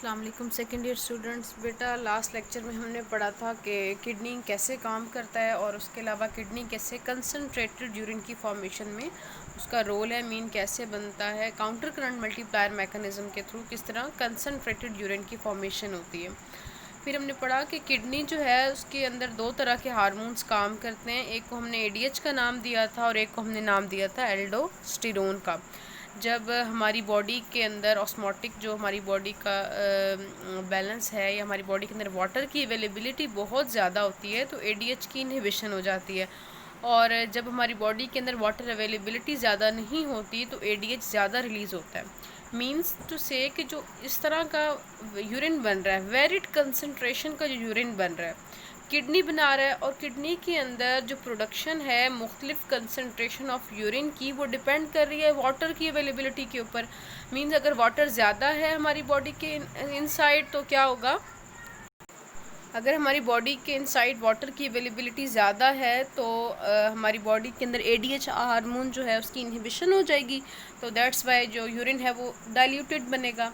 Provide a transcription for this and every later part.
अस्सलाम वालेकुम second year students. बेटा लास्ट लेक्चर में हमने पढ़ा था कि किडनी कैसे काम करता है और उसके अलावा किडनी कैसे कंसनट्रेटेड यूरिन की फॉर्मेशन में उसका रोल है, मीन कैसे बनता है, काउंटर करंट मल्टीप्लायर मैकेनिज़्म के थ्रू किस तरह कंसनट्रेटेड यूरिन की फॉर्मेशन होती है। फिर हमने पढ़ा कि किडनी जो है उसके अंदर दो तरह के हार्मोन्स काम करते हैं। एक को हमने एडीएच का नाम दिया था और एक को हमने नाम दिया था एल्डोस्टेरोन का। जब हमारी बॉडी के अंदर ऑस्मोटिक जो हमारी बॉडी का बैलेंस है या हमारी बॉडी के अंदर वाटर की अवेलेबिलिटी बहुत ज़्यादा होती है तो एडीएच की इनहिबिशन हो जाती है। और जब हमारी बॉडी के अंदर वाटर अवेलेबिलिटी ज़्यादा नहीं होती तो एडीएच ज़्यादा रिलीज़ होता है। मीन्स टू से कि जो इस तरह का यूरिन बन रहा है, वेरिड कंसनट्रेशन का जो यूरिन बन रहा है किडनी बना रहा है, और किडनी के अंदर जो प्रोडक्शन है मुख्तलिफ कंसनट्रेशन ऑफ यूरिन की वो डिपेंड कर रही है वाटर की अवेलेबिलिटी के ऊपर। मीन्स अगर वाटर ज़्यादा है हमारी बॉडी के इनसाइड तो क्या होगा, अगर हमारी बॉडी के इनसाइड वाटर की अवेलेबिलिटी ज़्यादा है तो हमारी बॉडी के अंदर एडीएच हार्मोन जो है उसकी इनहिबिशन हो जाएगी। तो दैट्स वाई जो यूरिन है वो डाइल्यूटेड बनेगा।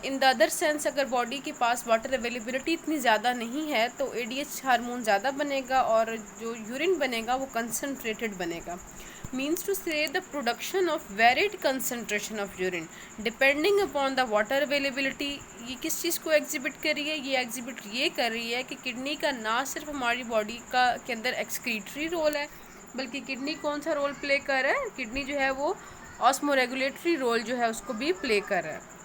इन द अदर सेंस अगर बॉडी के पास वाटर अवेलेबिलिटी इतनी ज़्यादा नहीं है तो एडीएच हार्मोन ज़्यादा बनेगा और जो यूरिन बनेगा वो कंसनट्रेटेड बनेगा। मीन्स टू से the production of varied concentration of urine depending upon the water availability. ये किस चीज़ को एग्जिबिट कर रही है, ये एग्जिबिट ये कर रही है कि किडनी का ना सिर्फ हमारी बॉडी का के अंदर एक्सक्रीटरी रोल है, बल्कि किडनी कौन सा रोल प्ले कर रहा है, किडनी जो है वो ऑस्मोरेगुलेटरी रोल जो है उसको भी प्ले कर रहा है।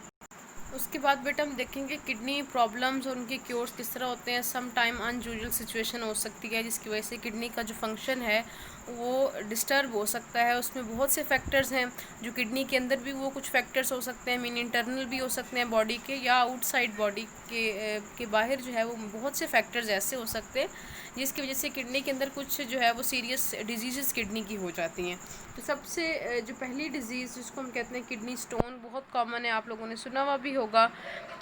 उसके बाद बेटा हम देखेंगे किडनी प्रॉब्लम्स और उनके क्योर्स किस तरह होते हैं। सम टाइम अनयूजुअल सिचुएशन हो सकती है जिसकी वजह से किडनी का जो फंक्शन है वो डिस्टर्ब हो सकता है। उसमें बहुत से फैक्टर्स हैं जो किडनी के अंदर भी वो कुछ फैक्टर्स हो सकते हैं, मीन इंटरनल भी हो सकते हैं बॉडी के, या आउटसाइड बॉडी के बाहर जो है वो बहुत से फैक्टर्स ऐसे हो सकते हैं जिसकी वजह से किडनी के अंदर कुछ जो है वो सीरियस डिजीज़ किडनी की हो जाती हैं। तो सबसे जो पहली डिज़ीज़ जिसको हम कहते हैं किडनी स्टोन, बहुत कॉमन है, आप लोगों ने सुना हुआ भी होगा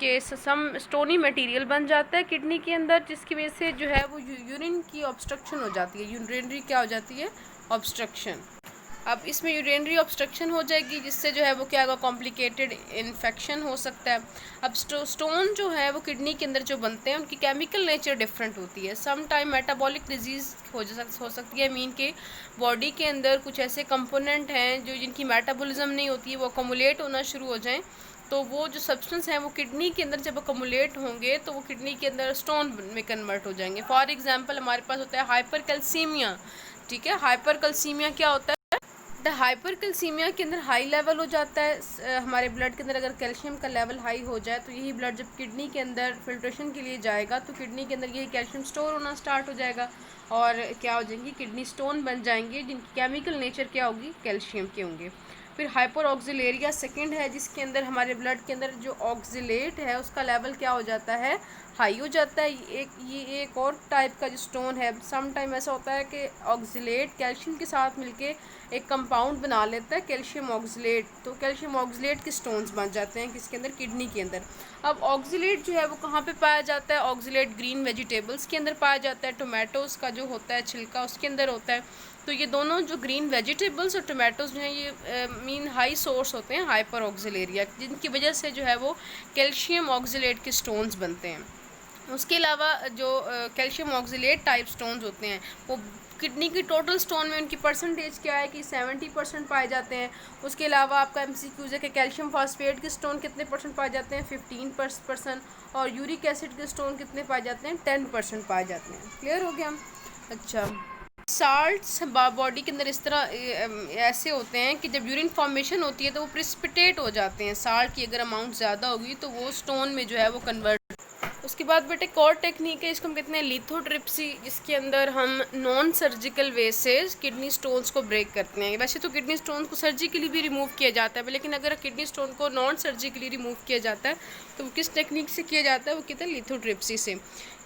कि सम स्टोनी मटेरियल बन जाता है किडनी के अंदर जिसकी वजह से जो है वो यूरिन की ऑब्स्ट्रक्शन हो जाती है। यूरिनरी क्या हो जाती है, ऑब्स्ट्रक्शन। अब इसमें यूरिनरी ऑब्स्ट्रक्शन हो जाएगी जिससे जो है वो क्या होगा, कॉम्प्लिकेटेड इन्फेक्शन हो सकता है। अब स्टोन जो है वो किडनी के अंदर जो बनते हैं उनकी केमिकल नेचर डिफरेंट होती है। सम टाइम मेटाबॉलिक डिजीज़ हो सकती है, मीन के बॉडी के अंदर कुछ ऐसे कंपोनेंट हैं जो जिनकी मेटाबॉलिज्म नहीं होती है, वो अकोमुलेट होना शुरू हो जाएं तो वो जो सब्सटेंस हैं वो किडनी के अंदर जब अकोमुलेट होंगे तो वो किडनी के अंदर स्टोन में कन्वर्ट हो जाएंगे। फॉर एग्जांपल हमारे पास होता है हाइपर कैल्सीमिया। ठीक है, हाइपर कैल्सीमिया क्या होता है, हाइपर कैल्सीमिया के अंदर हाई लेवल हो जाता है हमारे ब्लड के अंदर। अगर कैल्शियम का लेवल हाई हो जाए तो यही ब्लड जब किडनी के अंदर फिल्ट्रेशन के लिए जाएगा तो किडनी के अंदर यही कैल्शियम स्टोर होना स्टार्ट हो जाएगा और क्या हो जाएंगी, किडनी स्टोन बन जाएंगे जिनकी केमिकल नेचर क्या होगी, कैल्शियम के होंगे। फिर हाइपर ऑक्सिलेरिया सेकेंड है जिसके अंदर हमारे ब्लड के अंदर जो ऑक्सिलेट है उसका लेवल क्या हो जाता है, हाई हो जाता है। ये एक और टाइप का जो स्टोन है, सम टाइम ऐसा होता है कि ऑक्सिलेट कैल्शियम के साथ मिलके एक कंपाउंड बना लेता है कैल्शियम ऑक्सिलेट, तो कैल्शियम ऑक्सिलेट के स्टोन्स बन जाते हैं किसके अंदर, किडनी के अंदर। अब ऑक्सिलेट जो है वो कहाँ पे पाया जाता है, ऑक्सिलेट ग्रीन वेजिटेबल्स के अंदर पाया जाता है, टोमेटोज़ का जो होता है छिलका उसके अंदर होता है। तो ये दोनों जो ग्रीन वेजिटेबल्स और टोमेटोज़ जो हैं ये मीन हाई सोर्स होते हैं हाइपर ऑक्सिलेरिया, जिनकी वजह से जो है वो कैल्शियम ऑक्सिलेट के स्टोन्स बनते हैं। उसके अलावा जो कैल्शियम ऑक्सिलेट टाइप स्टोन्स होते हैं वो किडनी की टोटल स्टोन में उनकी परसेंटेज क्या है कि 70% पाए जाते हैं। उसके अलावा आपका एमसीक्यूज है कि कैल्शियम फास्फेट के स्टोन कितने परसेंट पाए जाते हैं, 15%, और यूरिक एसिड के स्टोन कितने पाए जाते हैं, 10% पाए जाते हैं। क्लियर हो गया। अच्छा, साल्ट्स बॉडी के अंदर इस तरह ऐसे होते हैं कि जब यूरिन फॉर्मेशन होती है तो वो प्रिसिपिटेट हो जाते हैं। साल्ट की अगर अमाउंट ज़्यादा होगी तो वो स्टोन में जो है वो कन्वर्ट। उसके बाद बेटे एक और टेक्निक है, इसको हम कहते हैं लिथोट्रिप्सी, जिसके अंदर हम नॉन सर्जिकल वे से किडनी स्टोन्स को ब्रेक करते हैं। वैसे तो किडनी स्टोन को सर्जिकली भी रिमूव किया जाता है, लेकिन अगर किडनी स्टोन को नॉन सर्जिकली रिमूव किया जाता है तो वो किस टेक्निक से किया जाता है, वो कहते हैं लिथोट्रिप्सी से।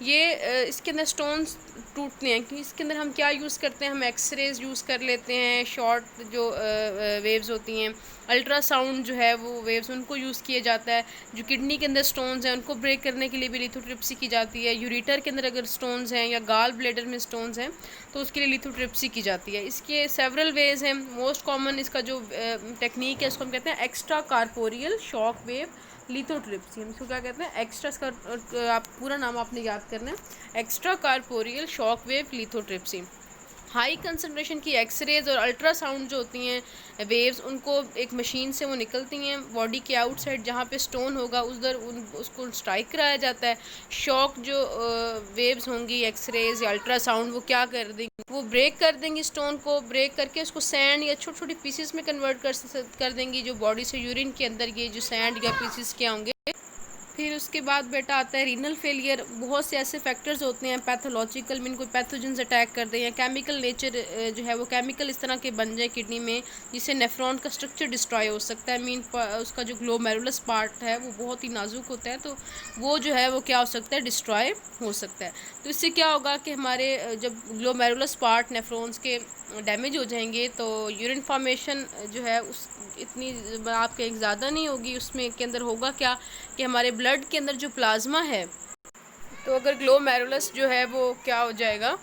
ये इसके अंदर स्टोन्स टूटते हैं कि इसके अंदर हम क्या यूज़ करते हैं, हम एक्सरेज यूज़ कर लेते हैं, शॉर्ट जो वेव्स होती हैं, अल्ट्रासाउंड जो है वो वेव्स उनको यूज़ किया जाता है। जो किडनी के अंदर स्टोन्स हैं उनको ब्रेक करने के लिए भी लिथोट्रिप्सी की जाती है। यूरेटर के अंदर अगर स्टोन्स हैं या गाल ब्लेडर में स्टोन्स हैं तो उसके लिए लिथोट्रिप्सी की जाती है। इसके सेवरल वेज हैं, मोस्ट कॉमन इसका जो टेक्निक है उसको हम कहते हैं extra corporeal shock wave lithotripsy, हम इसको क्या कहते हैं, एक्स्ट्रा, इसका आप पूरा नाम आपने याद करना है, extra corporeal shock wave lithotripsy. High concentration की एक्सरेज और अल्ट्रासाउंड जो होती हैं वेव्स, उनको एक मशीन से वो निकलती हैं बॉडी के आउटसाइड, जहाँ पे स्टोन होगा उधर उसको स्ट्राइक कराया जाता है। शॉक जो वेव्स होंगी, एक्सरेज या अल्ट्रासाउंड, वो क्या कर देंगी, वो ब्रेक कर देंगी स्टोन को, ब्रेक करके उसको सैंड या छोटे छोटे पीसेस में कन्वर्ट कर देंगी, जो बॉडी से यूरिन के अंदर ये जो सैंड या पीसेस क्या होंगे। फिर उसके बाद बेटा आता है रीनल फेलियर। बहुत से ऐसे फैक्टर्स होते हैं पैथोलॉजिकल, मीन कोई पैथोजेंस अटैक कर दें, या केमिकल नेचर जो है वो केमिकल इस तरह के बन जाए किडनी में जिससे नेफ्रॉन का स्ट्रक्चर डिस्ट्रॉय हो सकता है। मीन उसका जो ग्लोमेरुलस पार्ट है वो बहुत ही नाजुक होता है, तो वो जो है वो क्या हो सकता है, डिस्ट्रॉय हो सकता है। तो इससे क्या होगा कि हमारे जब ग्लोमेरुलस पार्ट नेफ्रॉन्स के डैमेज हो जाएंगे तो यूरिन फॉर्मेशन जो है उस इतनी आपके एक ज़्यादा नहीं होगी, उसमें के अंदर होगा क्या कि हमारे ब्लड के अंदर जो प्लाज्मा है, तो अगर ग्लोमेरुलस जो है वो क्या हो जाएगा,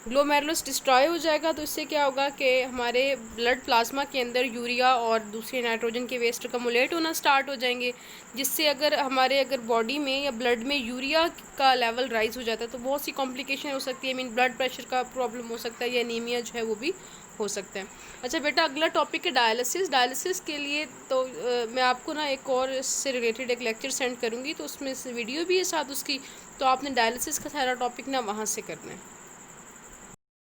ग्लोमेरुलस डिस्ट्रॉय हो जाएगा, तो इससे क्या होगा कि हमारे ब्लड प्लाज्मा के अंदर यूरिया और दूसरे नाइट्रोजन के वेस्ट कमुलेट होना स्टार्ट हो जाएंगे, जिससे अगर बॉडी में या ब्लड में यूरिया का लेवल राइज हो जाता है तो बहुत सी कॉम्प्लिकेशन हो सकती है, मीन ब्लड प्रेशर का प्रॉब्लम हो सकता है या एनीमिया जो है वो भी हो सकता है। अच्छा बेटा, अगला टॉपिक है डायलिसिस। डायलिसिस के लिए तो मैं आपको ना एक और इससे रिलेटेड एक लेक्चर सेंड करूँगी, तो उसमें से वीडियो भी है साथ उसकी, तो आपने डायलिसिस का सारा टॉपिक ना वहाँ से करना है।